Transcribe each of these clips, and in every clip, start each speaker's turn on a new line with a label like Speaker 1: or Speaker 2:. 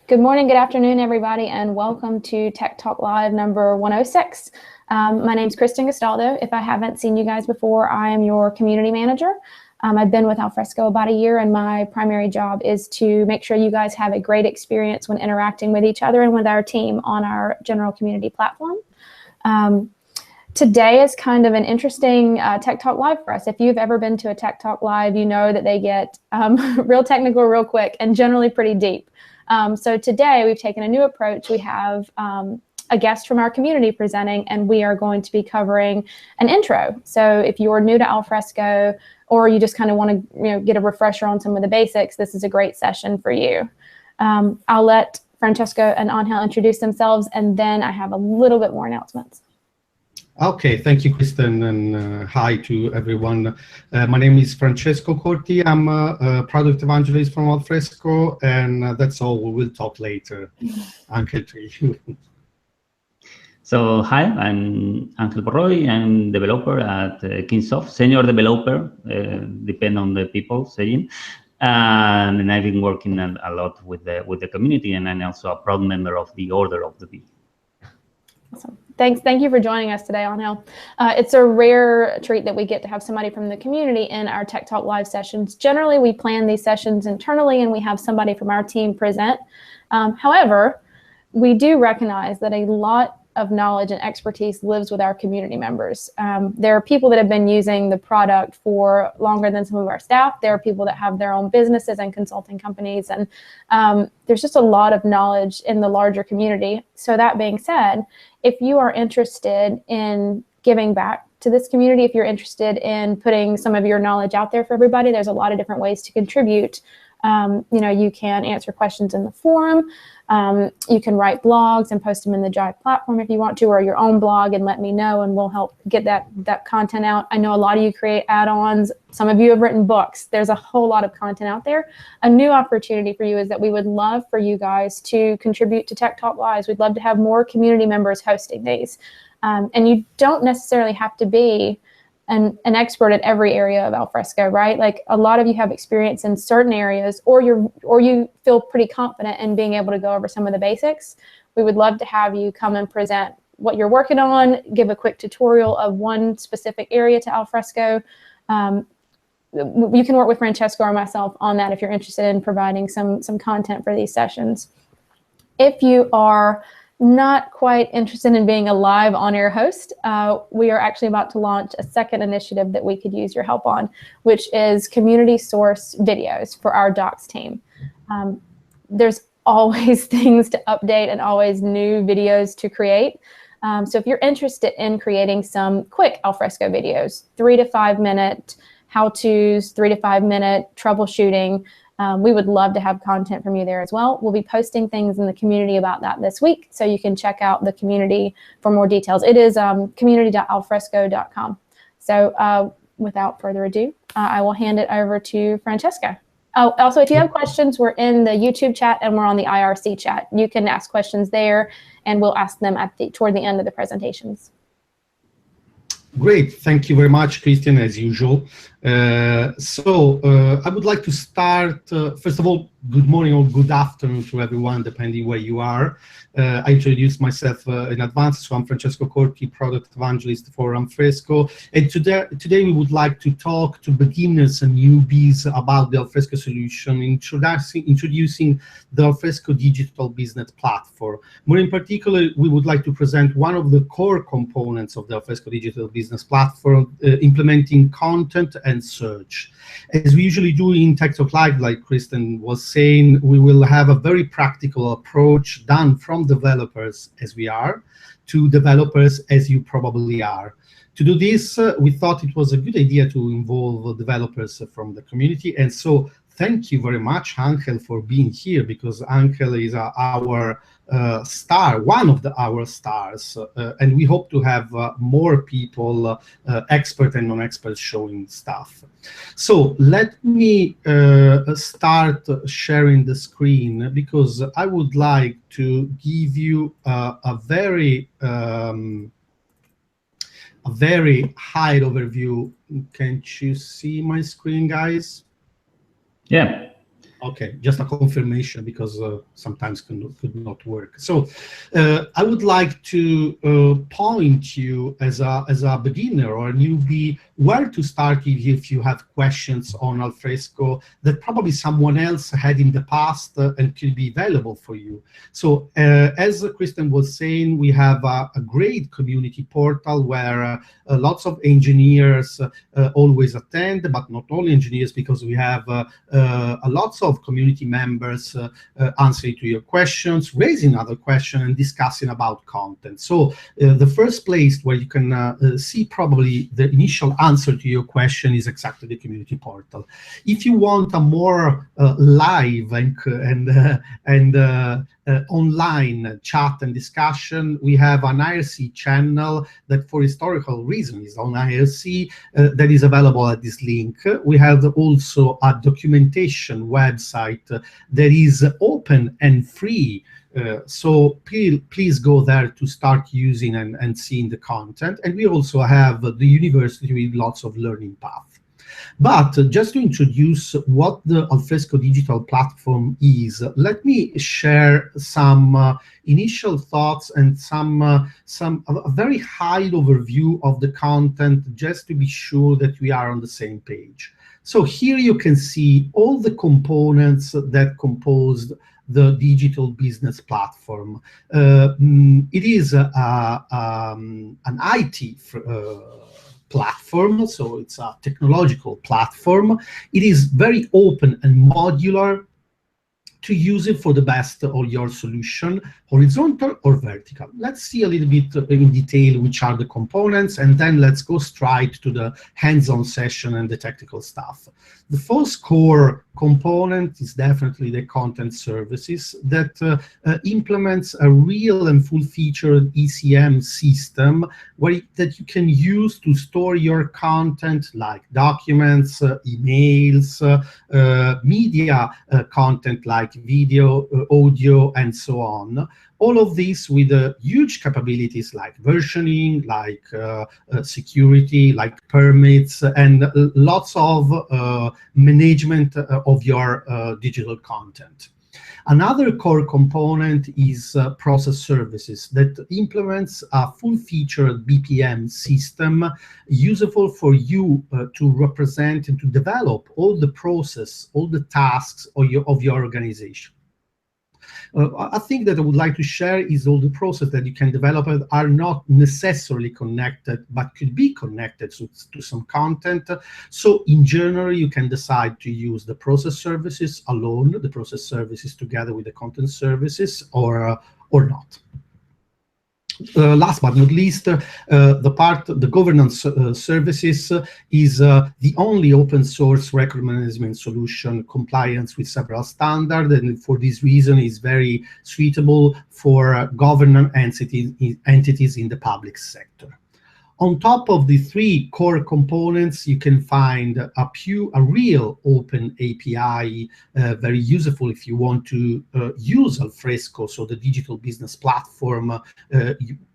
Speaker 1: Good morning, good afternoon, everybody, and welcome to Tech Talk Live number 106. My name's Kristen Gastaldo. If I haven't seen you guys before, I am your community manager. I've been with Alfresco about a year, and my primary job is to make sure you guys have a great experience when interacting with each other and with our team on our general community platform. Today is kind of an interesting Tech Talk Live for us. If you've ever been to a Tech Talk Live, you know that they get real technical real quick and generally pretty deep. So today we've taken a new approach. We have a guest from our community presenting, and we are going to be covering an intro. So if you're new to Alfresco, or you just kind of want to get a refresher on some of the basics, this is a great session for you. I'll let Francesco and Angel introduce themselves, and then I have a little bit more announcements.
Speaker 2: Okay, thank you, Kristen, and hi to everyone. My name is Francesco Corti. I'm a product evangelist from Alfresco, and that's all. We will talk later. Angel, to you.
Speaker 3: So, hi, I'm Angel Borroy. I'm developer at Kingsoft, senior developer, depend on the people saying. And I've been working a lot with the community, and I'm also a proud member of the Order of the Bee.
Speaker 1: Awesome. Thank you for joining us today, Angel. It's a rare treat that we get to have somebody from the community in our Tech Talk Live sessions. Generally, we plan these sessions internally and we have somebody from our team present. However, we do recognize that a lot of knowledge and expertise lives with our community members. There are people that have been using the product for longer than some of our staff. There are people that have their own businesses and consulting companies, and there's just a lot of knowledge in the larger community. So that being said, if you are interested in giving back to this community, if you're interested in putting some of your knowledge out there for everybody, there's a lot of different ways to contribute. You can answer questions in the forum. You can write blogs and post them in the Jive platform if you want to, or your own blog, and let me know, and we'll help get that content out. I know a lot of you create add-ons. Some of you have written books. There's a whole lot of content out there. A new opportunity for you is that we would love for you guys to contribute to Tech Talk Lives. We'd love to have more community members hosting these. And you don't necessarily have to be an expert at every area of Alfresco, right? Like, a lot of you have experience in certain areas, or you feel pretty confident in being able to go over some of the basics. We would love to have you come and present what you're working on, give a quick tutorial of one specific area to Alfresco. You can work with Francesco or myself on that if you're interested in providing some content for these sessions. If you are not quite interested in being a live on-air host, we are actually about to launch a second initiative that we could use your help on, which is community source videos for our docs team. There's always things to update and always new videos to create. So if you're interested in creating some quick Alfresco videos, 3 to 5 minute how-tos, 3 to 5 minute troubleshooting, we would love to have content from you there as well. We'll be posting things in the community about that this week, so you can check out the community for more details. It is community.alfresco.com. So without further ado, I will hand it over to Francesco. Oh, also, if you have questions, we're in the YouTube chat and we're on the IRC chat. You can ask questions there, and we'll ask them toward the end of the presentations.
Speaker 2: Great, thank you very much, Christian, as usual. I would like to start, first of all, good morning or good afternoon to everyone, depending where you are. I introduced myself in advance, so I'm Francesco Corti, product evangelist for Alfresco. And today we would like to talk to beginners and newbies about the Alfresco solution, introducing the Alfresco digital business platform. More in particular, we would like to present one of the core components of the Alfresco digital business platform, implementing content and search. As we usually do in Tech Talk Live, like Kristen was saying, we will have a very practical approach done from developers as we are to developers as you probably are. To do this, we thought it was a good idea to involve developers from the community, and so thank you very much, Angel, for being here, because Angel is our star, one of our stars, and we hope to have more people, expert and non-expert, showing stuff. So let me start sharing the screen, because I would like to give you a very high overview. Can't you see my screen, guys?
Speaker 3: Yeah.
Speaker 2: Okay, just a confirmation because sometimes could not work. So I would like to point you as a beginner or a newbie where to start if you have questions on Alfresco that probably someone else had in the past and could be valuable for you. So as Kristen was saying, we have a great community portal where lots of engineers always attend, but not only engineers, because we have lots of community members answering to your questions, raising other questions, and discussing about content. So the first place where you can see probably the initial answer to your question is exactly the community portal. If you want a more live and online chat and discussion, we have an IRC channel that for historical reasons is on IRC that is available at this link. We have also a documentation website that is open and free. So please go there to start using and seeing the content. And we also have the university with lots of learning paths. But just to introduce what the Alfresco digital platform is, let me share some initial thoughts and a very high overview of the content, just to be sure that we are on the same page. So here you can see all the components that compose the digital business platform. It is an IT platform, so it's a technological platform. It is very open and modular to use it for the best of your solution, horizontal or vertical. Let's see a little bit in detail which are the components, and then let's go straight to the hands-on session and the technical stuff. The first core component is definitely the content services that implements a real and full-featured ECM system that you can use to store your content like documents, emails, media content like video, audio, and so on. All of this with huge capabilities like versioning, like security, like permits, and lots of management of your digital content. Another core component is process services that implements a full-featured BPM system useful for you to represent and to develop all the process, all the tasks of your organization. A thing that I would like to share is all the processes that you can develop are not necessarily connected, but could be connected to some content. So in general, you can decide to use the process services alone, the process services together with the content services, or not. Last but not least, the governance services is the only open source record management solution compliance with several standards, and for this reason is very suitable for governance entities in the public sector. On top of the three core components, you can find a real open API, very useful if you want to use Alfresco, so the digital business platform,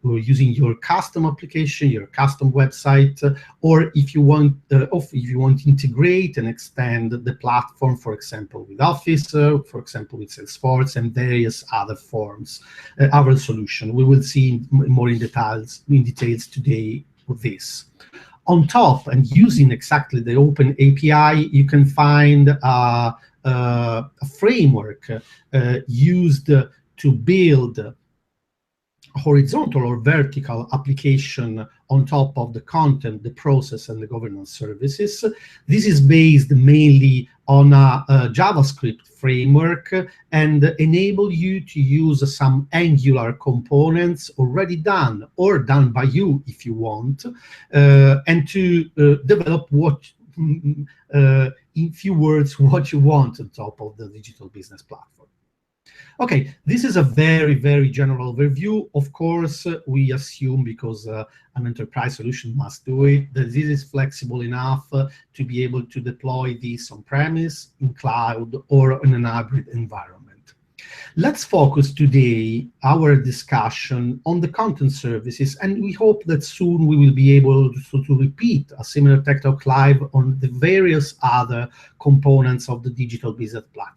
Speaker 2: using your custom application, your custom website, or if you want to integrate and extend the platform, for example, with Office, for example, with Salesforce, and various other forms, our solution. We will see more in details today with this. On top, and using exactly the open API, you can find a framework used to build horizontal or vertical application on top of the content, the process, and the governance services. This is based mainly on a JavaScript framework and enable you to use some Angular components already done or done by you if you want, and to develop what, in few words, what you want on top of the digital business platform. Okay, this is a very, very general overview. Of course, we assume, because an enterprise solution must do it, that this is flexible enough to be able to deploy this on-premise, in cloud, or in an hybrid environment. Let's focus today our discussion on the content services, and we hope that soon we will be able to repeat a similar Tech Talk Live on the various other components of the digital business platform.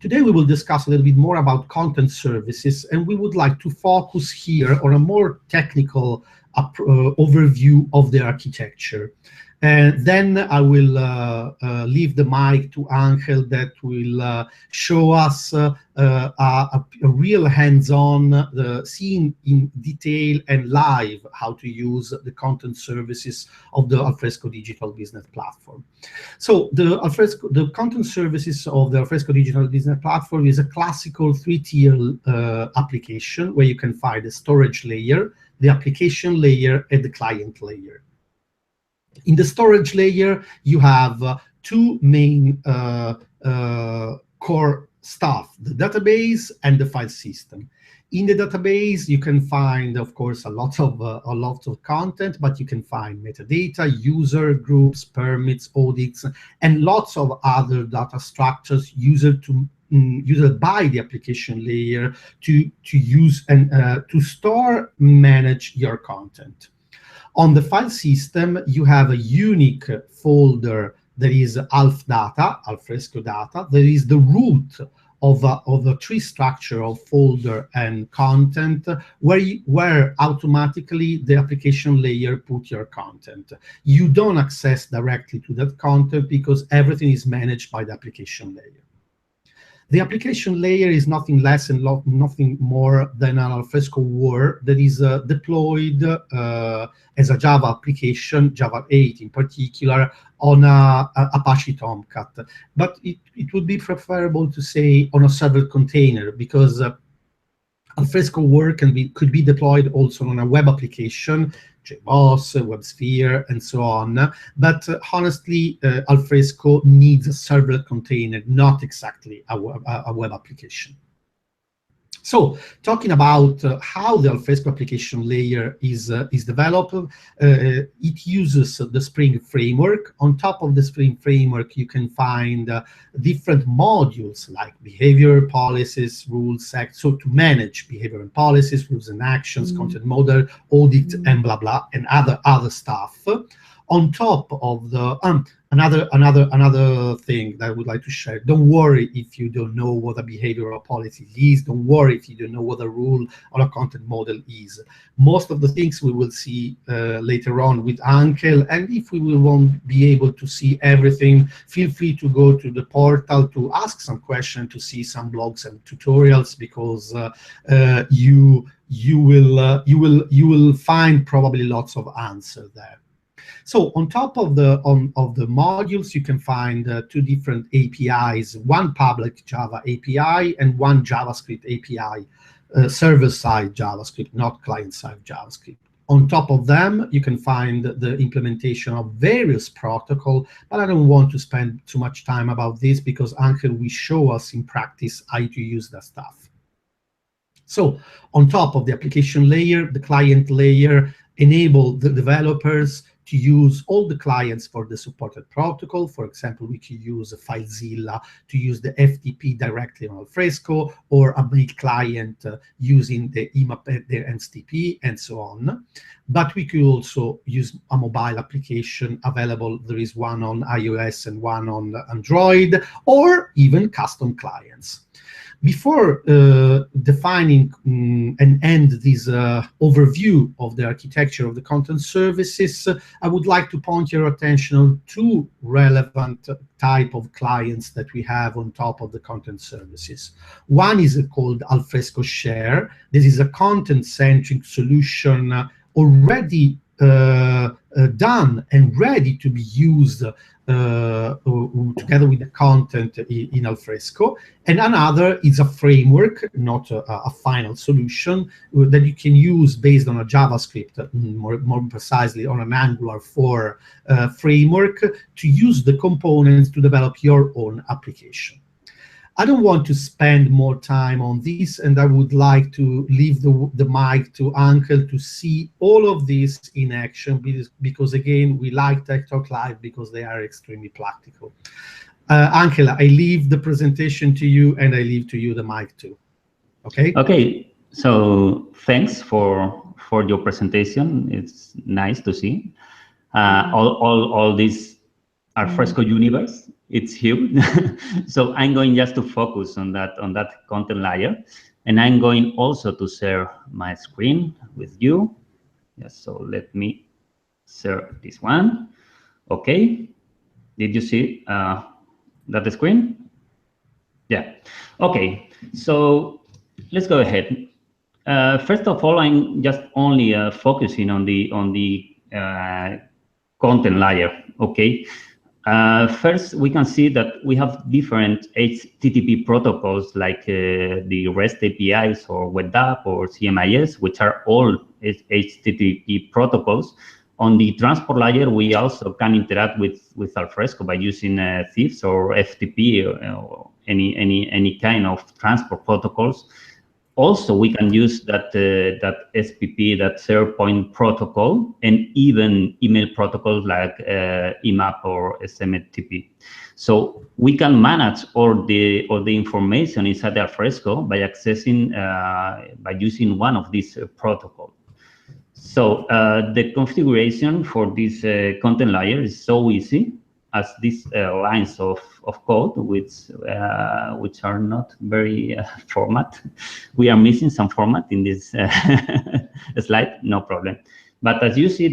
Speaker 2: Today we will discuss a little bit more about content services, and we would like to focus here on a more technical overview of the architecture. And then I will leave the mic to Angel that will show us a real hands-on, seeing in detail and live how to use the content services of the Alfresco Digital Business Platform. So the content services of the Alfresco Digital Business Platform is a classical 3-tier application where you can find the storage layer, the application layer, and the client layer. In the storage layer, you have two main core stuff, the database and the file system. In the database, you can find, of course, a lot of content, but you can find metadata, user groups, permits, audits, and lots of other data structures used by the application layer to use and to store, manage your content. On the file system, you have a unique folder that is Alf data, Alfresco data. That is the root of a tree structure of folder and content, where automatically the application layer put your content. You don't access directly to that content because everything is managed by the application layer. The application layer is nothing less and nothing more than an Alfresco WAR that is deployed as a Java application, Java 8 in particular, on a Apache Tomcat. But it would be preferable to say on a server container, because Alfresco WAR could be deployed also on a web application, JBoss, WebSphere, and so on. But honestly, Alfresco needs a server container, not exactly a web application. So, talking about how the Alfresco application layer is developed, it uses the Spring framework. On top of the Spring framework, you can find different modules like behavior, policies, rules, so to manage behavior and policies, rules and actions, content model, audit, and blah blah, and other stuff. On top of the another thing that I would like to share. Don't worry if you don't know what a behavioral policy is. Don't worry if you don't know what a rule or a content model is. Most of the things we will see later on with Angel, and if we won't be able to see everything, feel free to go to the portal to ask some questions, to see some blogs and tutorials, because you will find probably lots of answers there. So on top of the modules, you can find two different APIs, one public Java API and one JavaScript API, server-side JavaScript, not client-side JavaScript. On top of them, you can find the implementation of various protocols, but I don't want to spend too much time about this because Angel will show us in practice how to use that stuff. So on top of the application layer, the client layer enable the developers to use all the clients for the supported protocol. For example, we could use FileZilla to use the FTP directly on Alfresco, or a mail client using the IMAP, the NSTP, and so on. But we could also use a mobile application available. There is one on iOS and one on Android, or even custom clients. Before defining and end this overview of the architecture of the content services, I would like to point your attention on two relevant type of clients that we have on top of the content services. One is called Alfresco Share. This is a content-centric solution already done and ready to be used together with the content in Alfresco. And another is a framework, not a final solution, that you can use based on a JavaScript, more precisely on an Angular 4 framework, to use the components to develop your own application. I don't want to spend more time on this, and I would like to leave the mic to Angel to see all of this in action, because again, we like Tech Talk Live because they are extremely practical. Angel, I leave the presentation to you, and I leave to you the mic too. Okay?
Speaker 3: Okay, so thanks for your presentation. It's nice to see all these Alfresco universe. It's huge. So I'm going just to focus on that content layer, and I'm going also to share my screen with you. Yes, so let me share this one. Okay, did you see that screen? Yeah. Okay, so let's go ahead. First of all, I'm just only focusing on the content layer. Okay. First, we can see that we have different HTTP protocols like the REST APIs or Web App or CMIS, which are all HTTP protocols. On the transport layer, we also can interact with Alfresco by using thieves or FTP or any kind of transport protocols. Also, we can use that SPP, that SharePoint protocol, and even email protocols like IMAP or SMTP. So we can manage all the information inside Alfresco by accessing by using one of these protocols. So the configuration for this content layer is so easy as these lines of code, which are not very format. We are missing some format in this slide, no problem. But as you see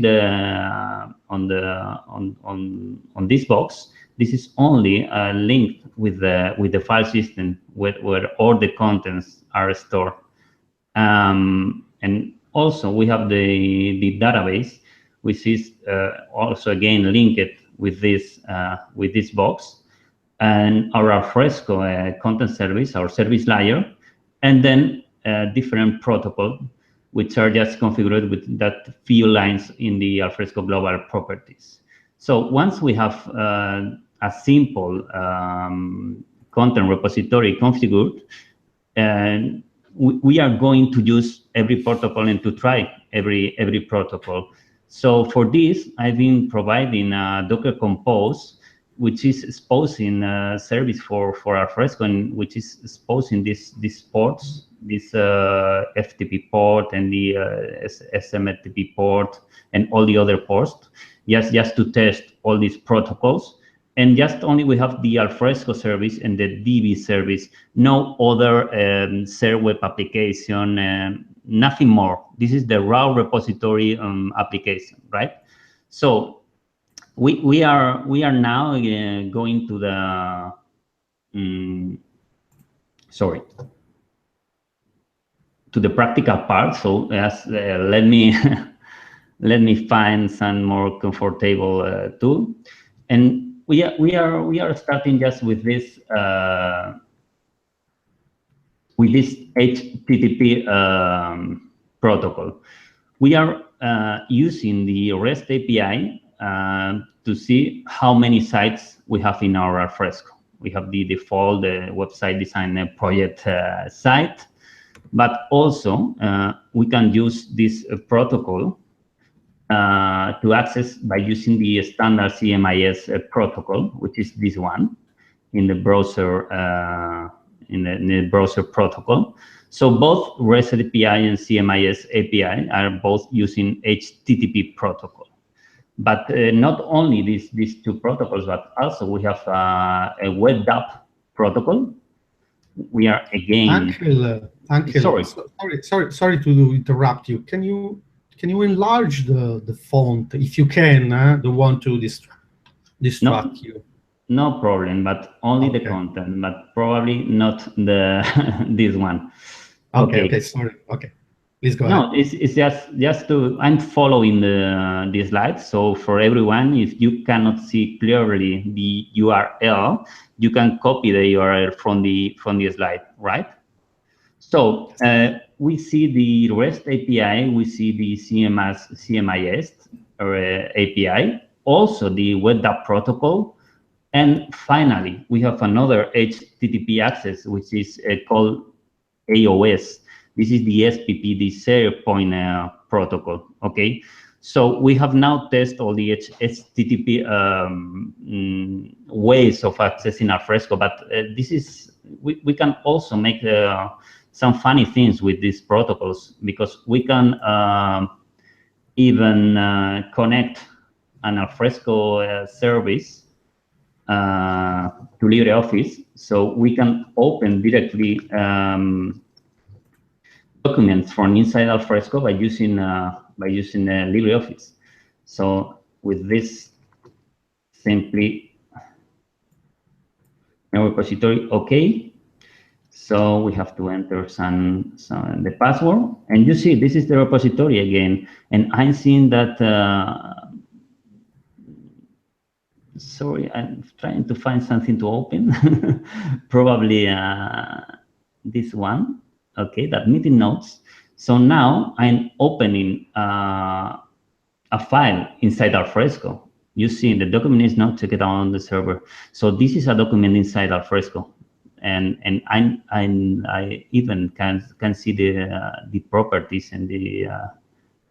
Speaker 3: on this box, this is only linked with the file system where all the contents are stored. And also we have the database, which is also again linked with this box, and our Alfresco content service, our service layer, and then different protocol, which are just configured with that few lines in the Alfresco global properties. So once we have a simple content repository configured, and we are going to use every protocol and to try every protocol. So for this, I've been providing a Docker Compose, which is exposing a service for Alfresco, and which is exposing these ports, this FTP port and the SMTP port and all the other ports, just to test all these protocols. And just only we have the Alfresco service and the DB service, no other share web application, nothing more. This is the raw repository application, right? So we are now going to the to the practical part. So yes, let me let me find some more comfortable tool. And we are starting just with this HTTP protocol. We are using the REST API to see how many sites we have in our Alfresco. We have the default website design project site, but also we can use this protocol to access by using the standard CMIS protocol, which is this one in the browser in the browser protocol. So both REST API and CMIS API are both using HTTP protocol. But not only these two protocols, but also we have a Web App protocol. We are again.
Speaker 2: Angel, sorry to interrupt you. Can you enlarge the font if you can? Don't want to distract you.
Speaker 3: No problem, but only the content, but probably not the this one.
Speaker 2: Okay, sorry. Okay, please go ahead.
Speaker 3: No, it's just to, I'm following the slides. So for everyone, if you cannot see clearly the URL, you can copy the URL from the slide, right? So we see the REST API, we see the CMIS or API, also the Web App protocol, and finally we have another HTTP access, which is called AOS. This is the SPP, the SharePoint protocol. Okay, so we have now tested all the HTTP ways of accessing Alfresco, but this is we can also make some funny things with these protocols, because we can even connect an Alfresco service to LibreOffice, so we can open directly documents from inside Alfresco by using LibreOffice. So with this, simply my repository, okay. So we have to enter the password, and you see this is the repository again, and I'm seeing that. Sorry, I'm trying to find something to open. Probably this one. Okay, that meeting notes. So now I'm opening a file inside Alfresco. You see, the document is not checked out on the server. So this is a document inside Alfresco, and I even can see the properties and the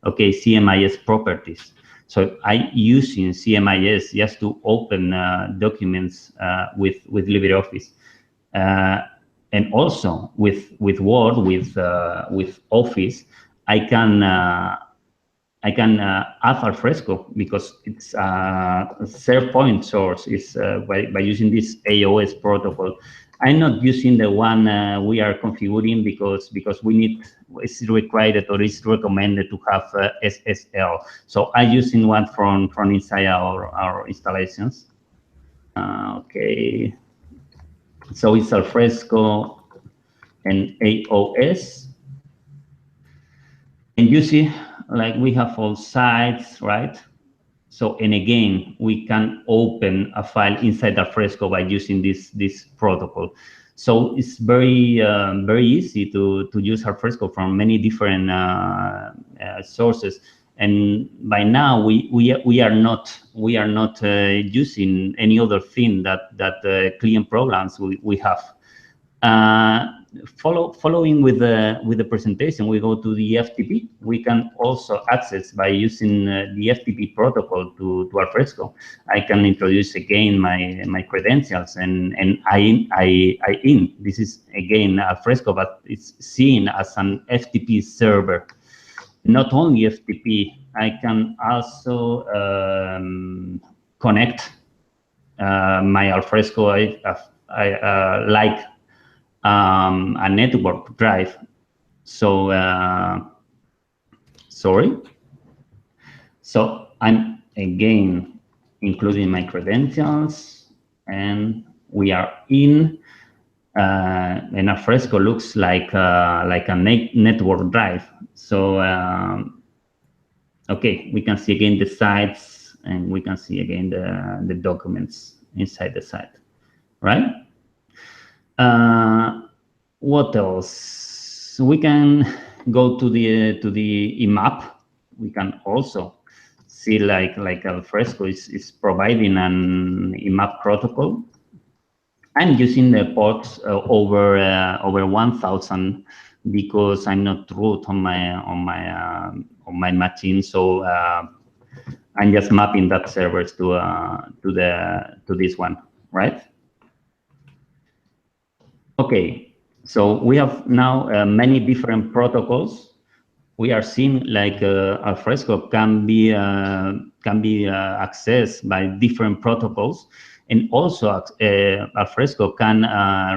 Speaker 3: CMIS properties. So I using CMIS just to open documents with LibreOffice, and also with Word, with Office, I can add Alfresco because it's a SharePoint source. Is by using this AOS protocol. I'm not using the one we are configuring because it's required or it's recommended to have SSL. So I'm using one from inside our installations. Okay. So it's Alfresco and AOS. And you see, like we have all sites, right? So, and again, we can open a file inside Alfresco by using this protocol. So it's very easy to use Alfresco from many different sources. And by now we are not using any other thing that client programs we have. Following with the presentation, we go to the FTP. We can also access by using the FTP protocol to Alfresco. I can introduce again my credentials and I in. This is again Alfresco, but it's seen as an FTP server. Not only FTP, I can also connect my Alfresco. I like a network drive. So sorry. So I'm again including my credentials, and we are in. And Alfresco looks like a network drive. So okay, we can see again the sites, and we can see again the documents inside the site, right? What else? We can go to the IMAP. We can also see like Alfresco is providing an IMAP protocol. I'm using the ports over 1,000 because I'm not root on my machine. So I'm just mapping that servers to this one, right? Okay, so we have now many different protocols. We are seeing like Alfresco can be accessed by different protocols, and also Alfresco can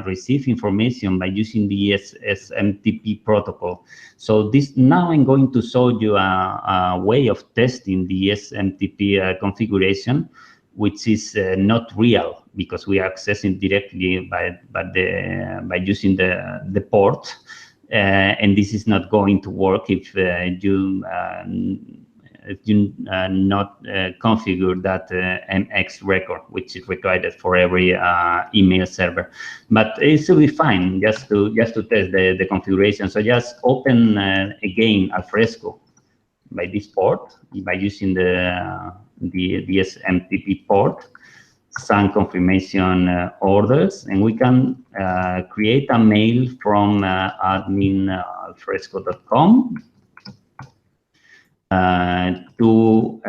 Speaker 3: receive information by using the SMTP protocol. So this now I'm going to show you a way of testing the SMTP configuration, which is not real because we are accessing directly by using the port, and this is not going to work if you not configure that MX record, which is required for every email server. But it should be fine just to test the configuration. So just open again Alfresco by this port by using the SMTP port, some confirmation orders, and we can create a mail from admin@alfresco.com to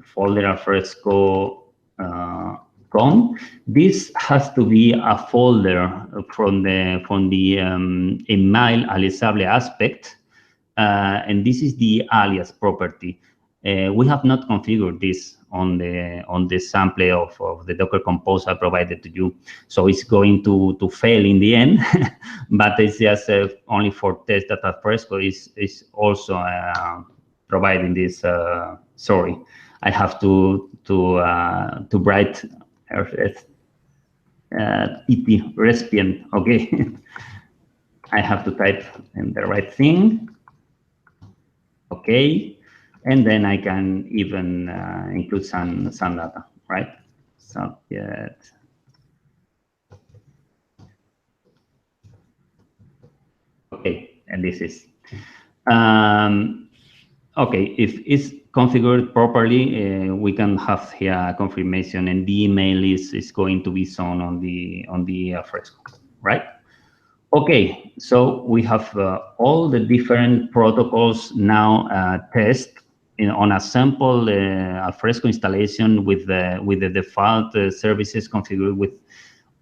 Speaker 3: folder alfresco.com. This has to be a folder from the email aliasable aspect, and this is the alias property. We have not configured this on the sample of the Docker Compose I provided to you. So it's going to fail in the end, but it's just only for test that Alfresco is also providing this. Sorry, I have to write EP recipient. Okay, I have to type in the right thing. Okay, and then I can even include some data, right? Subject. Okay, and this is okay. If it's configured properly, we can have here a confirmation, and the email is going to be shown on the Alfresco, right? Okay, so we have all the different protocols now test on a sample Alfresco installation with the default services configured with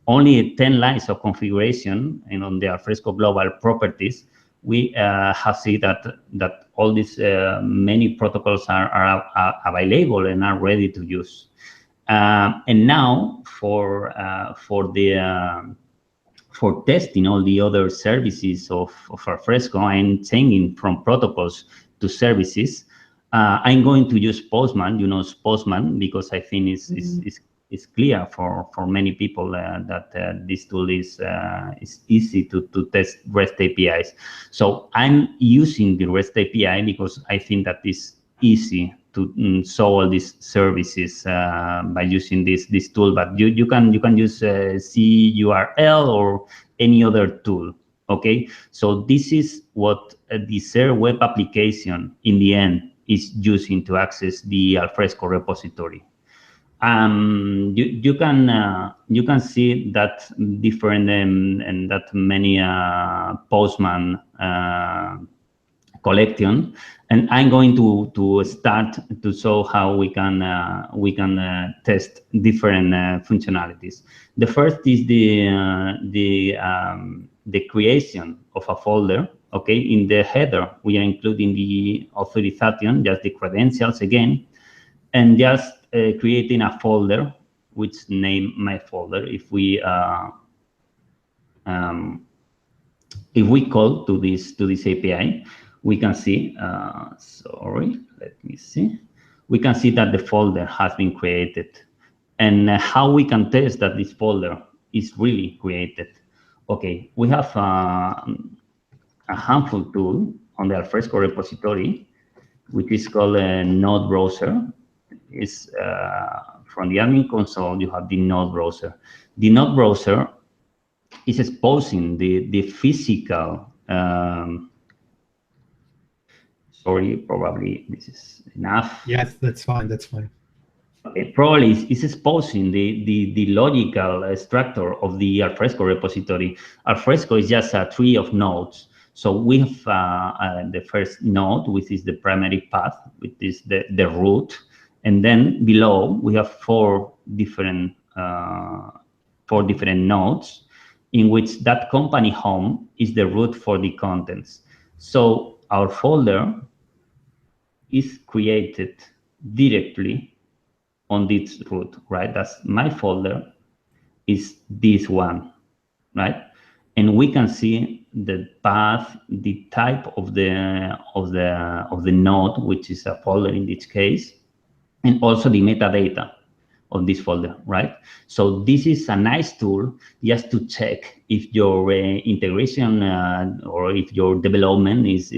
Speaker 3: only 10 lines of configuration, and on the Alfresco global properties, we have seen that all these many protocols are available and are ready to use. And now for testing all the other services of Alfresco and changing from protocols to services, I'm going to use Postman. You know Postman because I think it's clear for many people that this tool is easy to test REST APIs. So I'm using the REST API because I think that is easy to show all these services by using this tool. But you can use CURL or any other tool. Okay, so this is what the Ser web application in the end is using to access the Alfresco repository. You can see that different and that many Postman collection, and I'm going to start to show how we can test different functionalities. The first is the creation of a folder. Okay, in the header we are including the authorization, just the credentials again, and just creating a folder which name my folder. If we call to this API, we can see, sorry, let me see. We can see that the folder has been created, and how we can test that this folder is really created. Okay, we have a handful tool on the Alfresco repository, which is called a node browser. Is from the admin console, you have the node browser. The node browser is exposing the physical, sorry, probably this is enough.
Speaker 2: Yes, that's fine, that's fine.
Speaker 3: Okay, probably it's exposing the logical structure of the Alfresco repository. Alfresco is just a tree of nodes. So we have the first node, which is the primary path, which is the root. And then below we have four different nodes in which that company home is the root for the contents. So our folder is created directly on this root, right? That's my folder is this one, right? And we can see the path, the type of the node, which is a folder in this case, and also the metadata of this folder, right? So this is a nice tool just to check if your integration or if your development is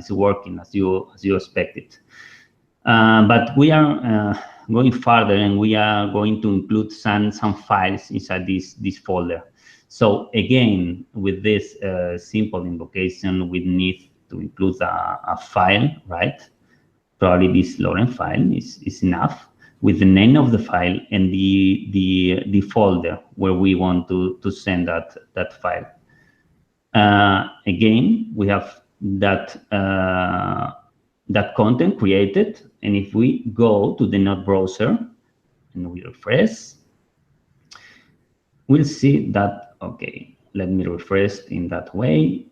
Speaker 3: working as you expect it. But we are going further, and we are going to include some files inside this folder. So again, with this simple invocation, we need to include a file, right? Probably this Lorem file is enough, with the name of the file and the folder where we want to send that file. Again, we have that content created, and if we go to the node browser and we refresh, we'll see that, okay, let me refresh in that way.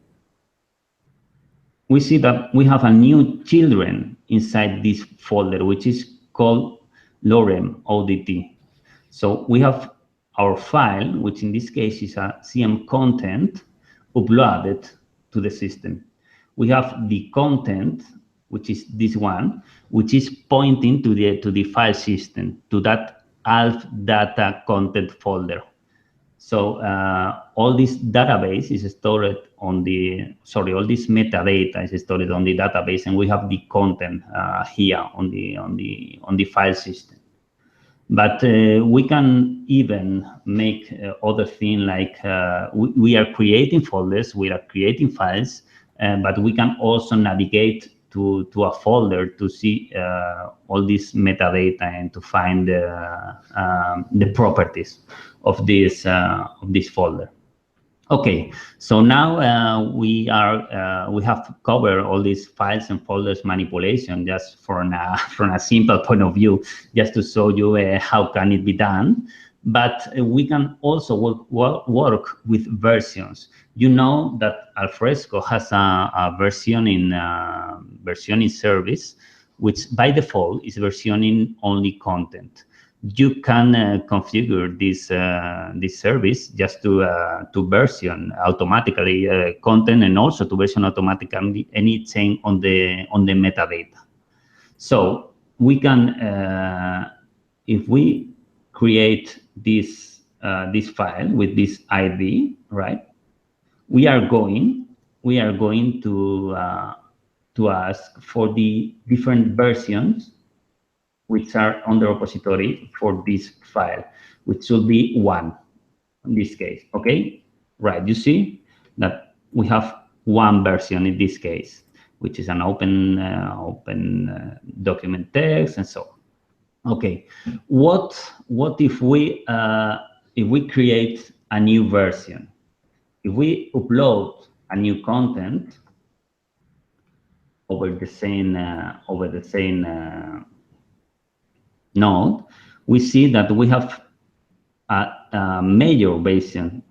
Speaker 3: We see that we have a new children inside this folder, which is called lorem Audit. So we have our file, which in this case is a CM content uploaded to the system. We have the content, which is this one, which is pointing to the file system, to that alf data content folder. So all this database is stored on the, all this metadata is stored on the database, and we have the content here on the file system. But we can even make other things like we are creating folders, we are creating files, but we can also navigate to a folder to see all this metadata and to find the properties of this folder. Okay, so now we have covered all these files and folders manipulation just from a simple point of view, just to show you how can it be done. But we can also work with versions. You know that Alfresco has a versioning service, which by default is versioning only content. You can configure this service just to version automatically content, and also to version automatically anything on the metadata. So we can, if we create this file with this ID, right? We are going to ask for the different versions which are on the repository for this file, which should be 1 in this case. Okay, right? You see that we have 1 version in this case, which is an open document text and so on. Okay, what if we create a new version? If we upload a new content over the same node, we see that we have a major version,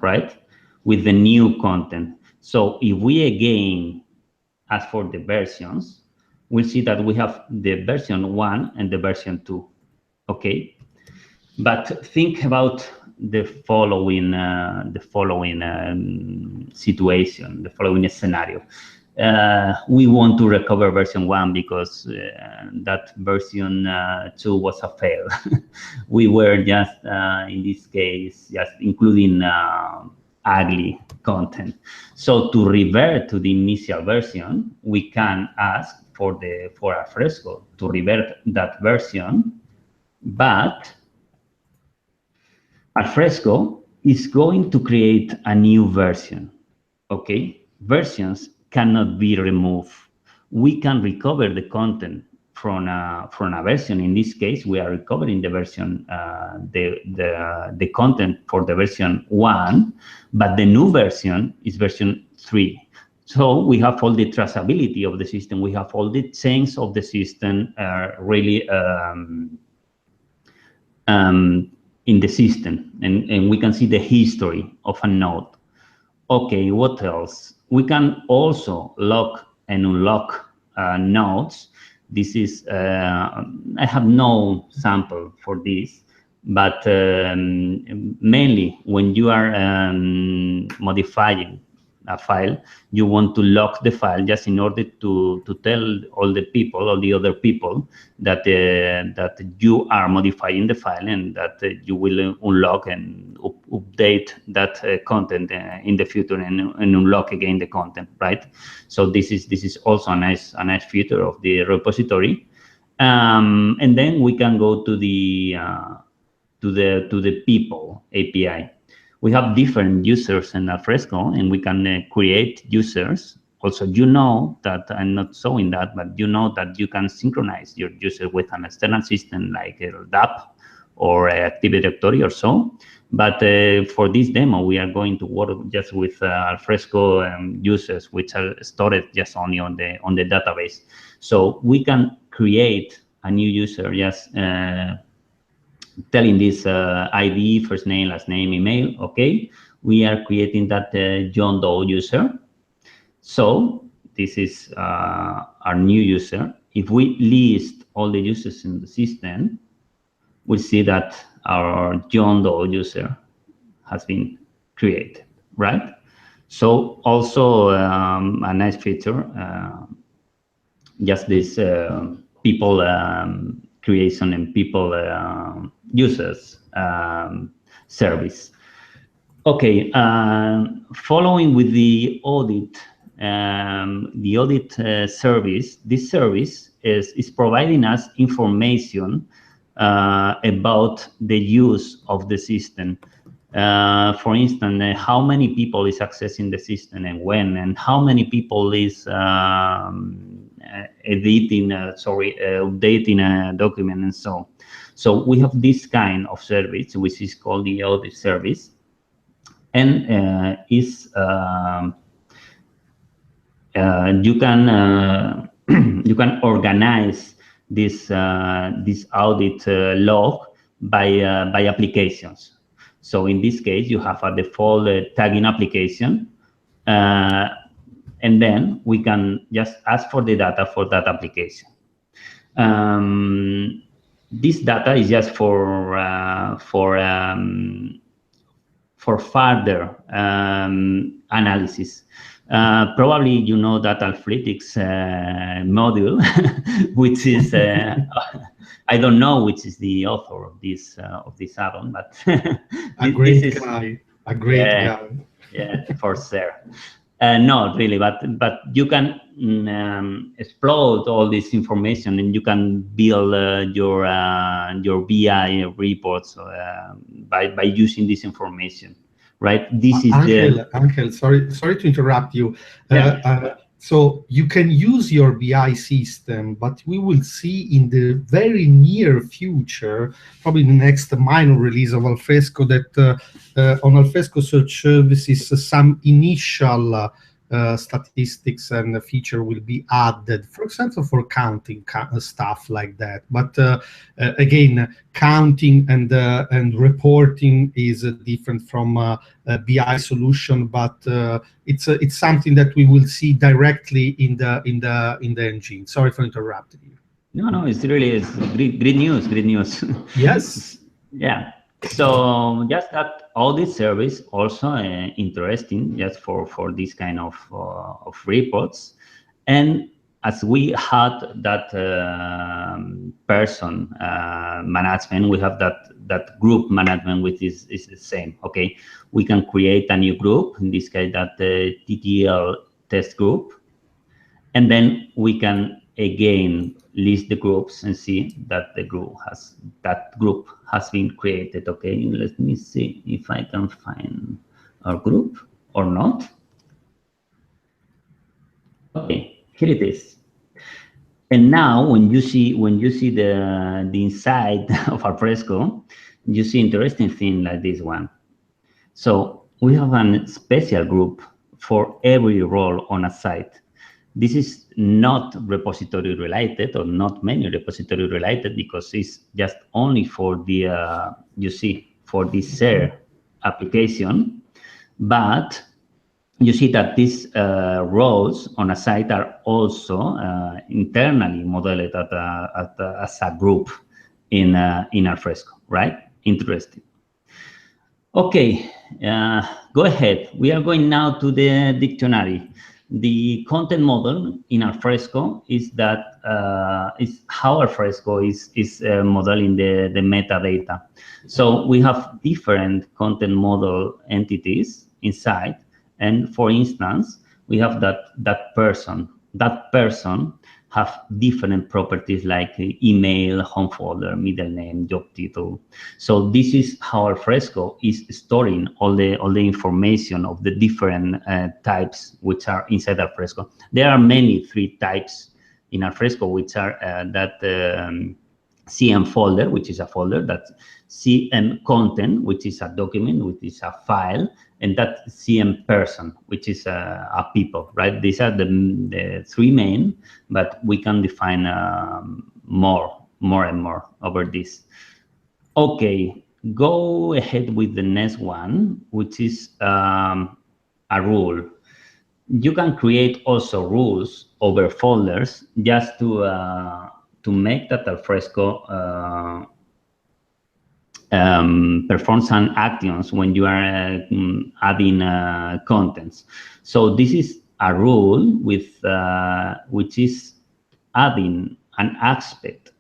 Speaker 3: right, with the new content. So if we again ask for the versions, we'll see that we have the version 1 and the version 2. Okay, but think about the following situation, the following scenario. We want to recover version 1 because that version 2 was a fail. We were just, in this case, just including ugly content. So to revert to the initial version, we can ask for Alfresco to revert that version, but Alfresco is going to create a new version. Okay, versions cannot be removed. We can recover the content from a version. In this case, we are recovering the version, the content for the version 1, but the new version is version 3. So we have all the traceability of the system. We have all the chains of the system really in the system, and we can see the history of a node. Okay, what else? We can also lock and unlock nodes. This is, I have no sample for this, but mainly when you are modifying a file, you want to lock the file just in order to tell all the other people that that you are modifying the file, and that you will unlock and update that content in the future, and unlock again the content, right? So this is also a nice feature of the repository. And then we can go to the people API. We have different users in Alfresco, and we can create users. Also, you know that I'm not showing that, but you know that you can synchronize your user with an external system like DAP or Active Directory or so. But for this demo, we are going to work just with Alfresco users, which are stored just only on the database. So we can create a new user just telling this ID, first name, last name, email. Okay, we are creating that John Doe user. So this is our new user. If we list all the users in the system, we see that our John Doe user has been created, right? So also a nice feature, just this people creation and people users service. Okay, following with the audit service, this service is providing us information about the use of the system. For instance, how many people is accessing the system and when, and how many people is updating a document and so on. So we have this kind of service, which is called the audit service, and you can you can organize this audit log by applications. So in this case, you have a default tagging application, and then we can just ask for the data for that application. This data is just for further analysis. Probably you know that Alfretics module, which is I don't know which is the author of this add-on, but
Speaker 2: a great guy.
Speaker 3: Yeah, for sure. No, really, but you can explode all this information, and you can build your BI reports by using this information, right? This is
Speaker 2: Angel, sorry to interrupt you. So you can use your BI system, but we will see in the very near future, probably the next minor release of Alfresco, that on Alfresco Search Services, some initial statistics and feature will be added, for example, for counting stuff like that. But again, counting and reporting is different from a BI solution, but it's something that we will see directly in the engine. Sorry for interrupting you.
Speaker 3: No, it's great news.
Speaker 2: Yes.
Speaker 3: Yeah. So just that audit service also interesting just for this kind of reports. And as we had that person management, we have that group management, which is the same. Okay, we can create a new group, in this case that the TTL test group, and then we can again list the groups and see that group has been created. Okay, let me see if I can find our group or not. Okay, here it is. And now when you see the inside of Alfresco, you see interesting thing like this one. So we have a special group for every role on a site. This is not repository related, or not many repository related, because it's just only for the for this share application. But you see that these roles on a site are also internally modeled as a group in Alfresco, right? Interesting. Okay, go ahead. We are going now to the dictionary. The content model in Alfresco is that is how Alfresco is modeling the metadata. So we have different content model entities inside, and for instance, we have that person. That person have different properties like email, home folder, middle name, job title. So this is how Alfresco is storing all the information of the different types which are inside Alfresco. There are many 3 types in Alfresco, which are that CM folder, which is a folder, that CM content, which is a document, which is a file, and that CM person, which is a people, right? These are the 3 main, but we can define more and more over this. Okay, go ahead with the next one, which is a rule. You can create also rules over folders just to to make that Alfresco perform some actions when you are adding contents. So this is a rule with which is adding an aspect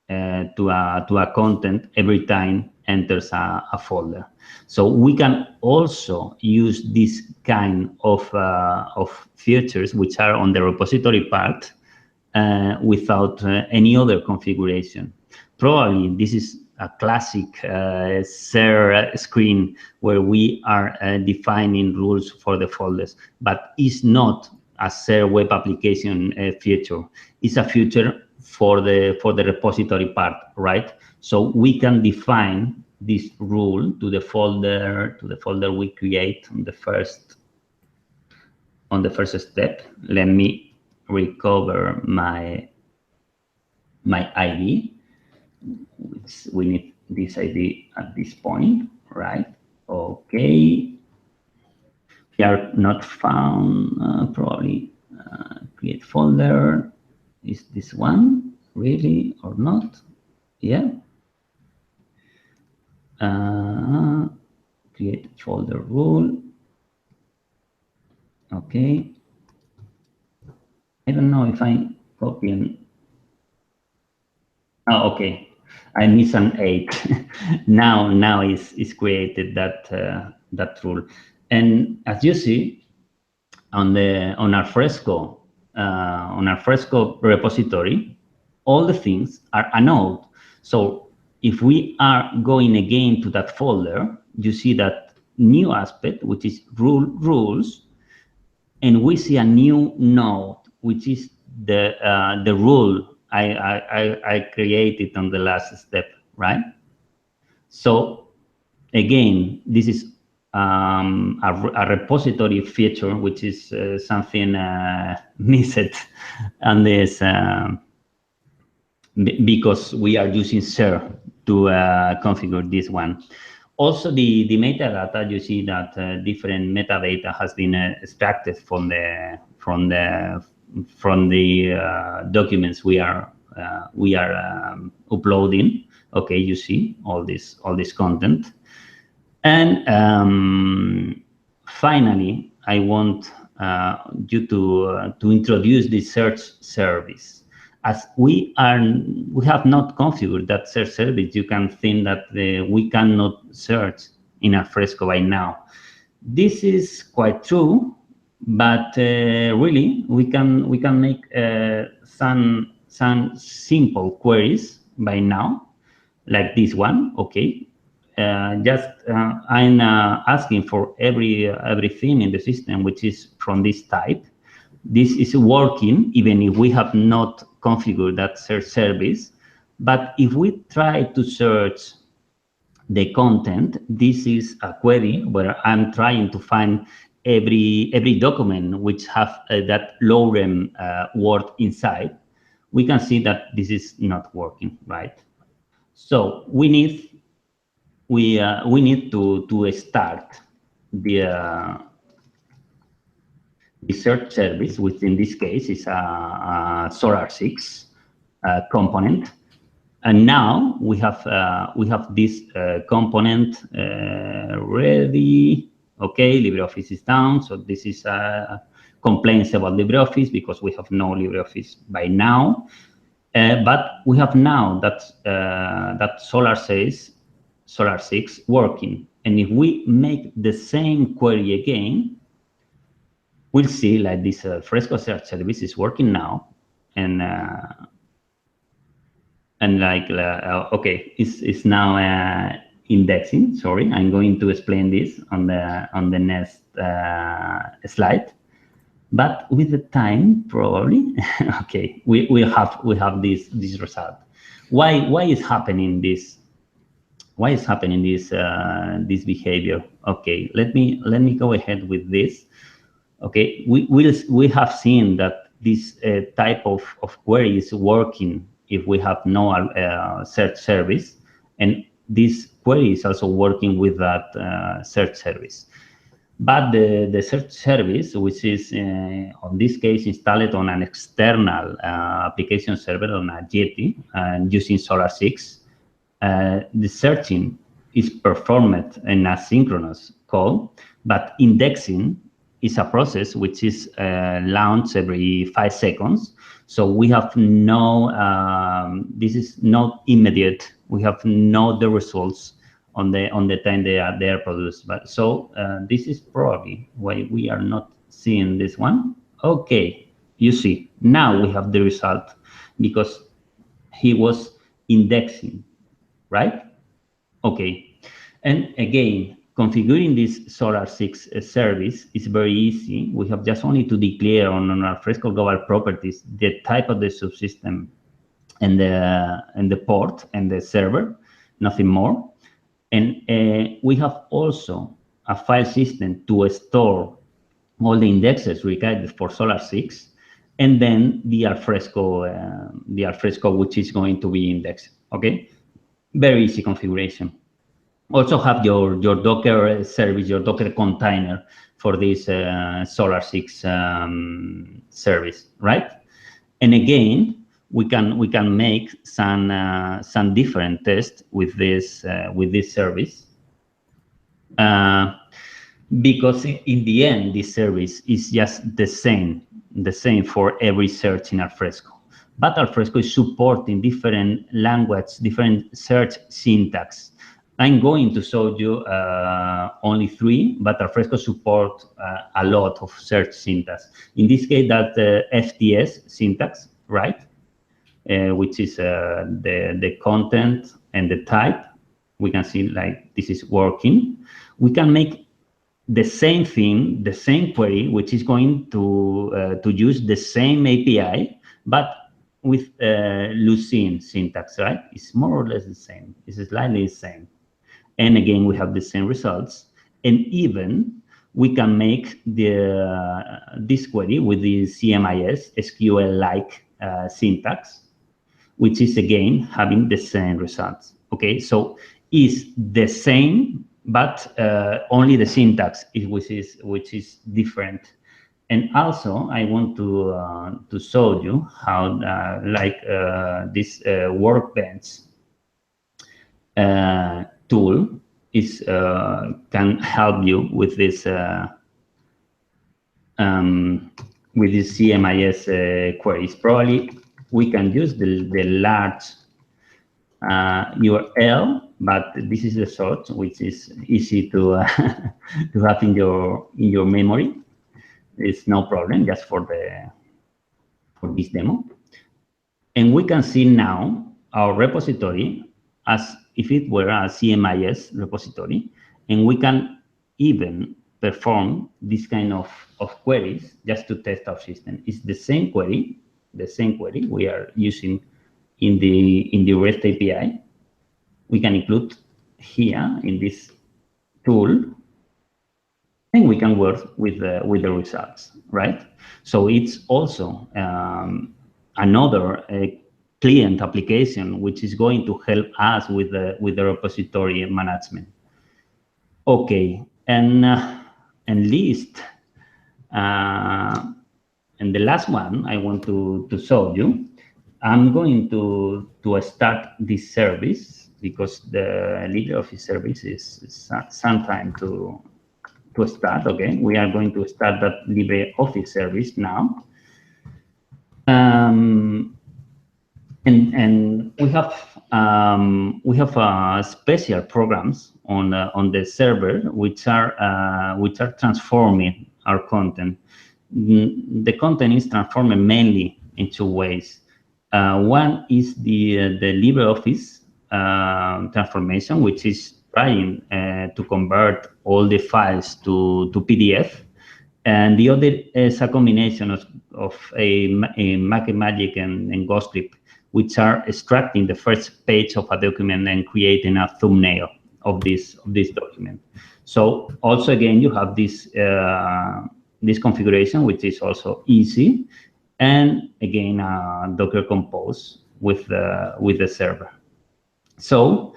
Speaker 3: to a content every time enters a folder. So we can also use this kind of features which are on the repository part without any other configuration. Probably this is a classic share screen where we are defining rules for the folders, but it's not a share web application feature. It's a feature for the repository part, right? So we can define this rule to the folder we create on the first step. Let me recover my ID. We need this ID at this point, right? Okay. We are not found, probably create folder. Is this one really or not? Yeah. Create folder rule. Okay. I don't know if I'm copying. Oh, okay. I miss an 8. now is created that rule, and as you see on Alfresco repository, all the things are a node. So if we are going again to that folder, you see that new aspect, which is rules, and we see a new node, which is the rule I created on the last step, right? So again, this is a repository feature, which is something missed on this because we are using share to configure this one. Also, the metadata, you see that different metadata has been extracted from the documents we are uploading. Okay, you see all this content, and finally, I want you to introduce the search service. As we have not configured that search service, you can think that we cannot search in Alfresco by now. This is quite true, but really we can make some simple queries by now, like this one. Okay, just I'm asking for everything in the system which is from this type. This is working even if we have not configured that search service. But if we try to search the content, this is a query where I'm trying to find every document which have that lorem word inside. We can see that this is not working, right? So we need to start the search service, which in this case is a Solar6 component. And now we have this component ready. Okay, LibreOffice is down, so this is complaints about LibreOffice because we have no LibreOffice by now. But we have now that Solar6 working, and if we make the same query again, we'll see like this Alfresco search service is working now, and like okay, it's now indexing. Sorry, I'm going to explain this on the next slide. But with the time, probably, okay, we have this result. Why is happening this? Why is happening this behavior? Okay, let me go ahead with this. Okay, we have seen that this type of query is working if we have no search service, and this query is also working with that search service. But the search service, which is on this case installed on an external application server on a Yeti and using Solar 6, the searching is performed in asynchronous code, but indexing is a process which is launched every 5 seconds. So we have no, this is not immediate. We have no the results on the time they are produced. But so this is probably why we are not seeing this one. Okay, you see, now we have the result because he was indexing, right? Okay, and again, configuring this Solar 6 service is very easy. We have just only to declare on Alfresco global properties the type of the subsystem and the port and the server, nothing more. And we have also a file system to store all the indexes required for Solar 6, and then the Alfresco, which is going to be indexed. Okay, very easy configuration. Also have your Docker service, your Docker container for this Solar 6 service, right? And again, we can make some different tests with this service, because in the end, this service is just the same for every search in Alfresco. But Alfresco is supporting different language, different search syntax. I'm going to show you only 3, but Alfresco support a lot of search syntax. In this case, that FTS syntax, right? Which is the content and the type. We can see like this is working. We can make the same thing, the same query, which is going to use the same API, but with Lucene syntax, right? It's more or less the same. It's slightly the same. And again, we have the same results. And even we can make this query with the CMIS SQL-like syntax, which is again having the same results. Okay, so it's the same, but only the syntax which is different. And also, I want to show you how this workbench tool is can help you with this CMIS queries. Probably we can use the large URL, but this is the sort which is easy to to have in your memory. It's no problem, just for this demo. And we can see now our repository as if it were a CMIS repository, and we can even perform this kind of queries just to test our system. It's the same query we are using in the REST API. We can include here in this tool, and we can work with the results, right? So it's also another client application which is going to help us with the repository management. Okay, and list, and the last one I want to show you. I'm going to start this service because the LibreOffice service is some time to start. Okay, we are going to start that LibreOffice service now. And we have special programs on the server which are transforming our content. The content is transformed mainly in 2 ways. One is the LibreOffice transformation, which is trying to convert all the files to PDF, and the other is a combination of a Magic and Ghostscript, which are extracting the first page of a document and creating a thumbnail of this document. So also again, you have this this configuration, which is also easy, and again Docker Compose with the server. So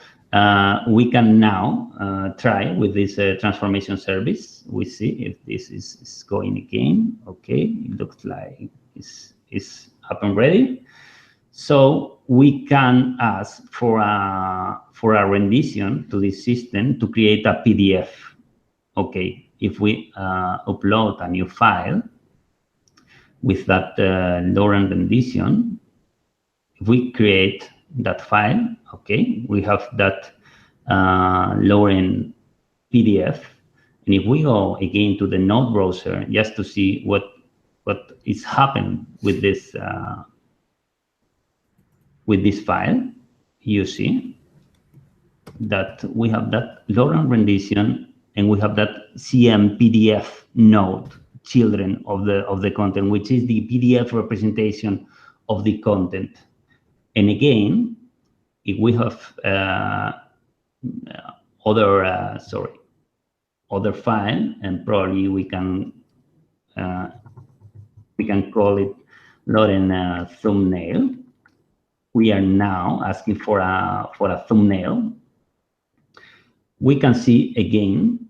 Speaker 3: we can now try with this transformation service. We see if this is going again. Okay, it looks like it's up and ready. So we can ask for a rendition to this system to create a PDF. Okay, if we upload a new file with that Lauren rendition, if we create that file, okay, we have that Lauren PDF, and if we go again to the Node browser just to see what is happening with this file, you see that we have that Lauren rendition and we have that CM PDF node children of the content, which is the PDF representation of the content. And again, if we have other file, and probably we can call it Lauren thumbnail. We are now asking for a thumbnail. We can see again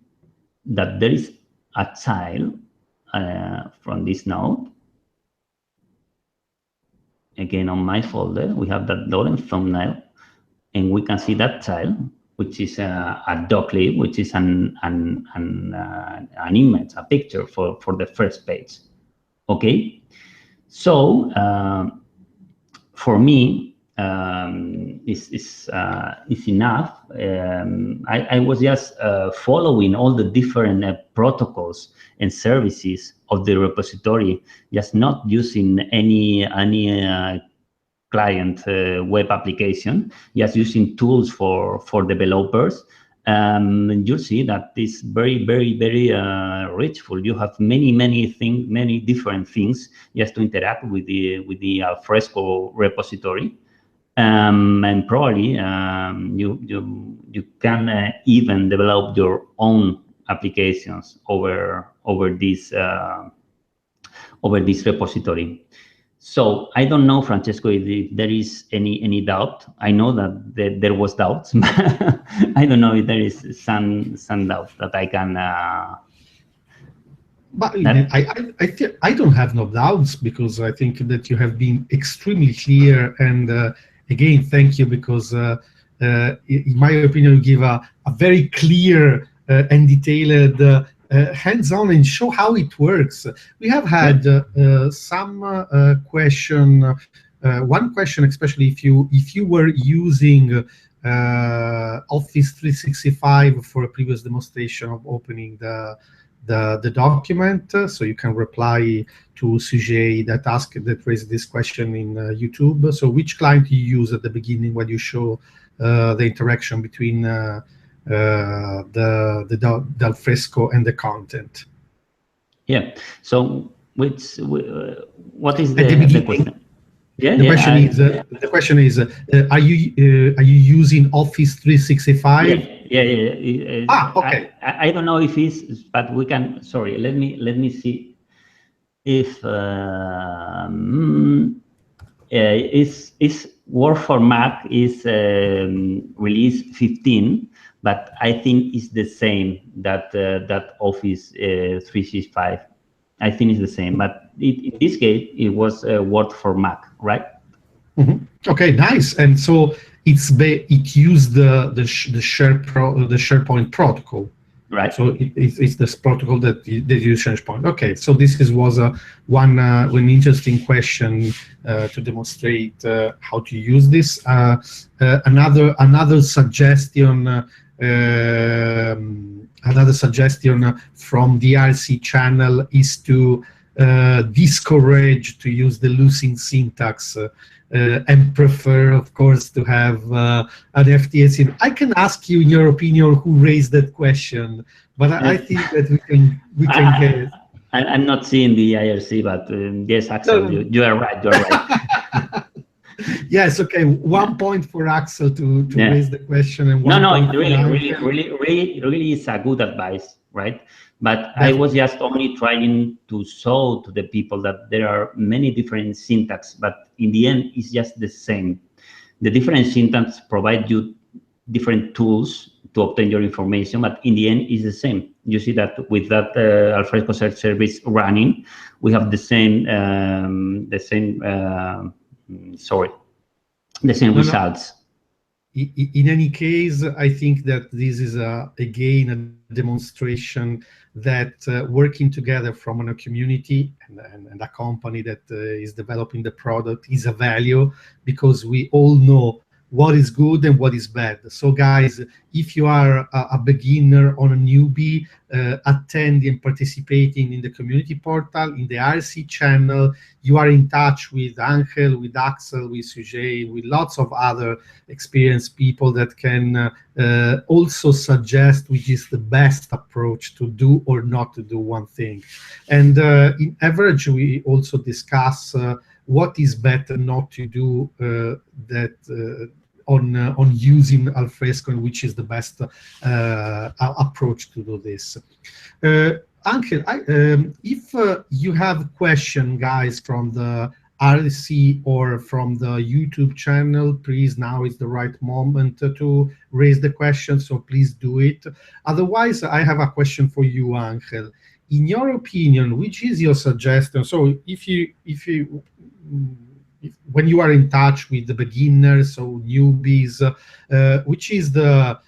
Speaker 3: that there is a child from this node. Again, on my folder, we have that Lauren thumbnail, and we can see that child, which is a doc clip, which is an image, a picture for the first page. Okay, so for me, is enough. I was just following all the different protocols and services of the repository, just not using any client web application, just using tools for developers. You'll see that it's very, very, very richful. You have many things, many different things just to interact with the Alfresco repository. And probably you can even develop your own applications over this repository. So I don't know, Francesco, if there is any doubt. I know that there was doubts. I don't know if there is some doubt that I can.
Speaker 2: But I don't have no doubts, because I think that you have been extremely clear, and again, thank you, because in my opinion, you give a very clear and detailed hands-on and show how it works. We have had some question, one question, especially if you were using Office 365 for a previous demonstration of opening the document, so you can reply to Sujay that raised this question in YouTube. So which client you use at the beginning when you show the interaction between the Alfresco and the content?
Speaker 3: Yeah. So what is the question? Yeah,
Speaker 2: the question is, are you using Office 365?
Speaker 3: Yeah.
Speaker 2: Okay.
Speaker 3: I don't know if it's, but we can. Sorry, let me see if is Word for Mac is release 15, but I think it's the same that Office 365. I think it's the same, but in this case it was Word for Mac, right?
Speaker 2: Mm-hmm. Okay, nice. And so it used the SharePoint protocol,
Speaker 3: right?
Speaker 2: So it's this protocol that uses SharePoint. Okay, so this was one interesting question to demonstrate how to use this. Another suggestion. Another suggestion from the RC channel is to discourage to use the losing syntax and prefer, of course, to have an FTS in. I can ask you, in your opinion, who raised that question, but I think that we can get it.
Speaker 3: I'm not seeing the IRC, but yes, Axel, no. You are right. You are right.
Speaker 2: Yes, okay. 1 point for Axel to raise the question, and
Speaker 3: really is a good advice, right? But definitely. I was just only trying to show to the people that there are many different syntax, but in the end, it's just the same. The different syntax provide you different tools to obtain your information, but in the end, it's the same. You see that with that Alfresco search service running, we have the same results.
Speaker 2: In any case, I think that this is again a demonstration that working together from a community and a company that is developing the product is a value, because we all know what is good and what is bad. So guys, if you are a beginner or a newbie, attending and participating in the community portal, in the IRC channel, you are in touch with Angel, with Axel, with Sujay, with lots of other experienced people that can also suggest which is the best approach to do or not to do one thing. And in average, we also discuss what is better not to do on using Alfresco, and which is the best approach to do this. Angel, if you have a question, guys, from the RC or from the YouTube channel, please, now is the right moment to raise the question, so please do it. Otherwise, I have a question for you, Angel. In your opinion, which is your suggestion? So when you are in touch with the beginners or newbies, which is the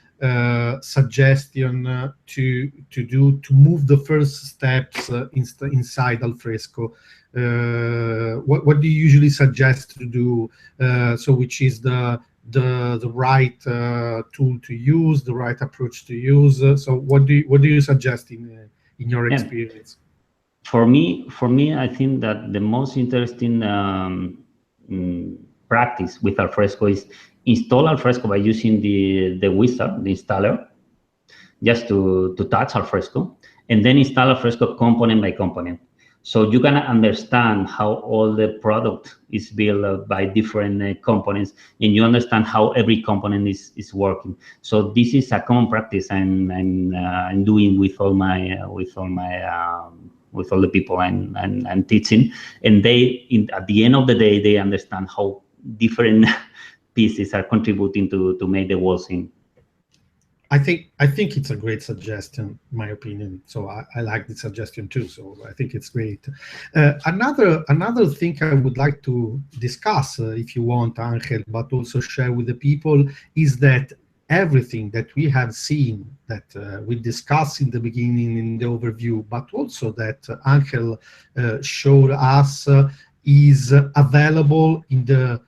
Speaker 2: suggestion to move the first steps inside Alfresco? What do you usually suggest to do? So which is the right tool to use, the right approach to use? So what do you suggest in your experience?
Speaker 3: For me, I think that the most interesting practice with Alfresco is install Alfresco by using the wizard, the installer, just to touch Alfresco, and then install Alfresco component by component. So you can understand how all the product is built by different components, and you understand how every component is working. So this is a common practice I'm doing with all the people and teaching, and at the end of the day, they understand how different pieces are contributing to make the whole thing.
Speaker 2: I think it's a great suggestion, in my opinion. So I like the suggestion too. So I think it's great. Another thing I would like to discuss, if you want, Angel, but also share with the people, is that everything that we have seen, that we discussed in the beginning in the overview, but also that Angel showed us, is available in the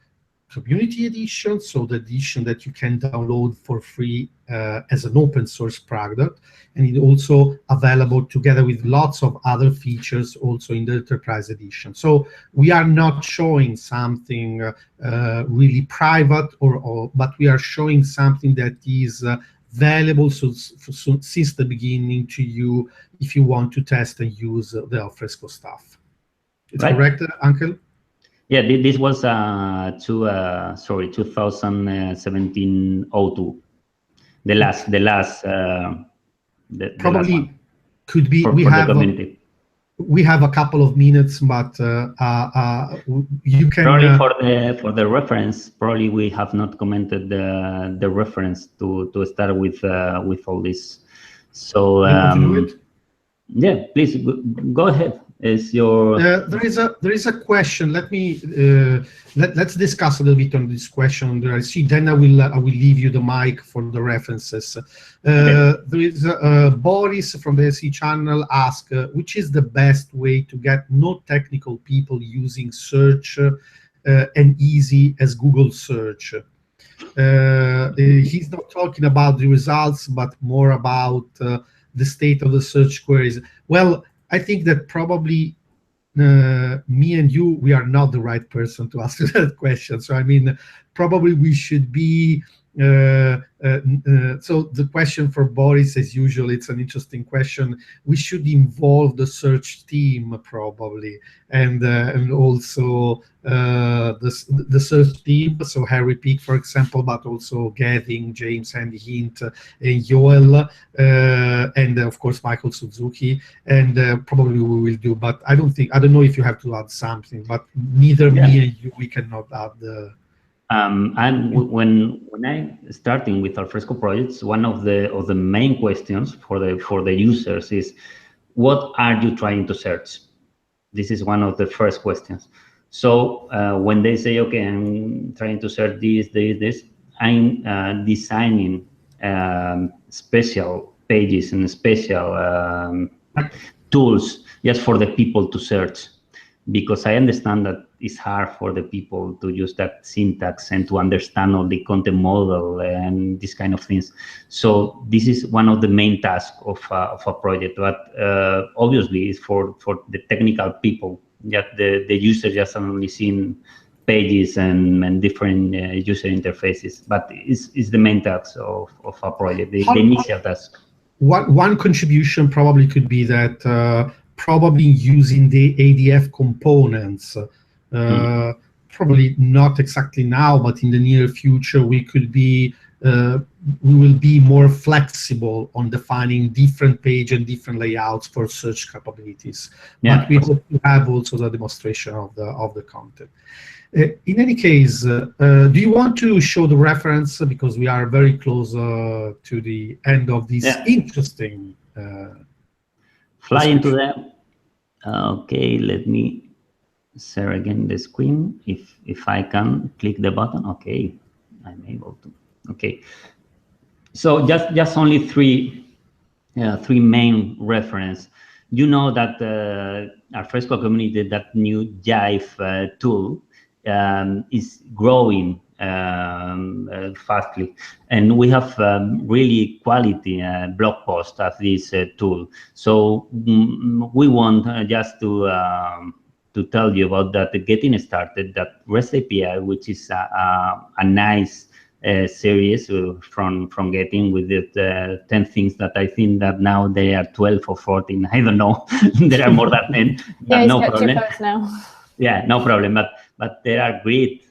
Speaker 2: community edition, so the edition that you can download for free as an open source product, and it's also available together with lots of other features also in the enterprise edition. So we are not showing something really private, but we are showing something that is valuable since the beginning to you if you want to test and use the Alfresco stuff. It's right. Correct, Angel?
Speaker 3: Yeah, this was 2017-02. The last
Speaker 2: probably could be.
Speaker 3: We
Speaker 2: have a couple of minutes, but you can
Speaker 3: probably for the reference. Probably we have not commented the reference to start with all this. So yeah, please go ahead. Is your
Speaker 2: there is a question. Let me let's discuss a little bit on this question. I see. Then I will leave you the mic for the references. Okay. There is Boris from the SE channel ask which is the best way to get no technical people using search and easy as Google search. He's not talking about the results, but more about the state of the search queries. Well, I think that probably me and you, we are not the right person to ask that question. So I mean, probably we should be. So the question for Boris, as usual, it's an interesting question. We should involve the search team probably, and also the search team. So Harry Peak, for example, but also Gavin, James, Andy Hint, and Joel, and of course Michael Suzuki, and probably we will do. But I don't know if you have to add something. But neither me and you, we cannot add
Speaker 3: And when I starting with Alfresco projects, one of the main questions for the users is, what are you trying to search? This is one of the first questions. So when they say, okay, I'm trying to search this, I'm designing special pages and special tools just for the people to search, because I understand that it's hard for the people to use that syntax and to understand all the content model and these kind of things. So this is one of the main tasks of a project, but obviously it's for the technical people, that the user just only seen pages and different user interfaces, but it's the main task of a project, the initial task.
Speaker 2: One contribution probably could be that probably using the ADF components, probably not exactly now, but in the near future, we will be more flexible on defining different page and different layouts for search capabilities.
Speaker 3: Yeah.
Speaker 2: But we hope to have also the demonstration of the content. In any case, do you want to show the reference, because we are very close to the end of this interesting
Speaker 3: fly into them. Okay, let me share again the screen. If I can click the button, okay, I'm able to. Okay, so just only three main reference. You know that Alfresco community, that new Jive tool is growing fastly, and we have really quality blog posts of this tool. So we want just to tell you about that, getting started, that REST API, which is a nice series from Getting, with the 10 things that I think that now they are 12 or 14. I don't know. There are more than 10.
Speaker 1: Yeah,
Speaker 3: no
Speaker 1: got
Speaker 3: problem.
Speaker 1: 2 posts now.
Speaker 3: Yeah, no problem. But there are great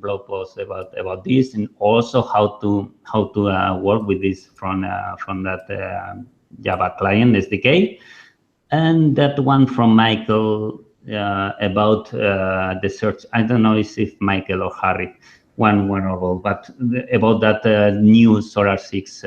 Speaker 3: blog posts about this, and also how to work with this from that Java client SDK, and that one from Michael about the search. I don't know if Michael or Harry, one or both, but about that new Solar 6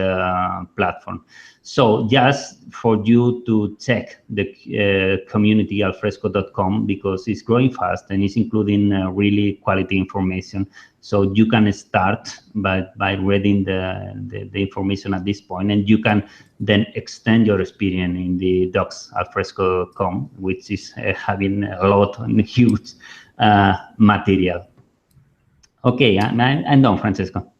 Speaker 3: platform. So just for you to check the community alfresco.com, because it's growing fast and it's including really quality information. So you can start by reading the information at this point, and you can then extend your experience in the docs alfresco.com, which is having a lot and huge material. Okay, I'm done, Francesco.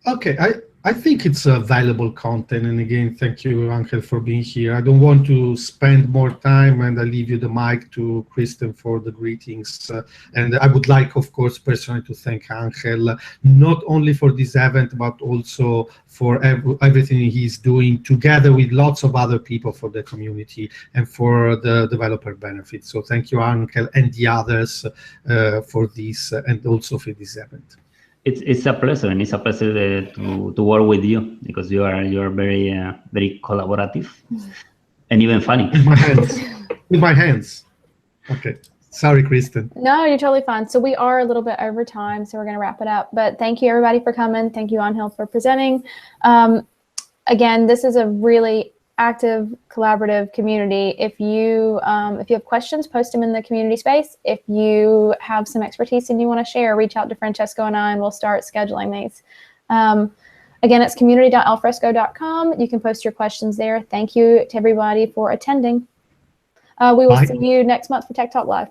Speaker 2: Okay, I think it's valuable content, and again, thank you, Angel, for being here. I don't want to spend more time, and I leave you the mic to Kristen for the greetings. And I would like, of course, personally to thank Angel, not only for this event, but also for everything he's doing together with lots of other people for the community and for the developer benefits. So thank you, Angel, and the others for this, and also for this event.
Speaker 3: It's a pleasure, and it's a pleasure to work with you, because you are very very collaborative and even funny.
Speaker 2: With my hands. Okay. Sorry, Kristen.
Speaker 1: No, you're totally fine. So we are a little bit over time, so we're going to wrap it up. But thank you, everybody, for coming. Thank you, Angel, for presenting. Again, this is a really active, collaborative community. If you have questions, post them in the community space. If you have some expertise and you want to share, reach out to Francesco and I, and we'll start scheduling these. Again, it's community.alfresco.com. You can post your questions there. Thank you to everybody for attending. We will see you next month for Tech Talk Live.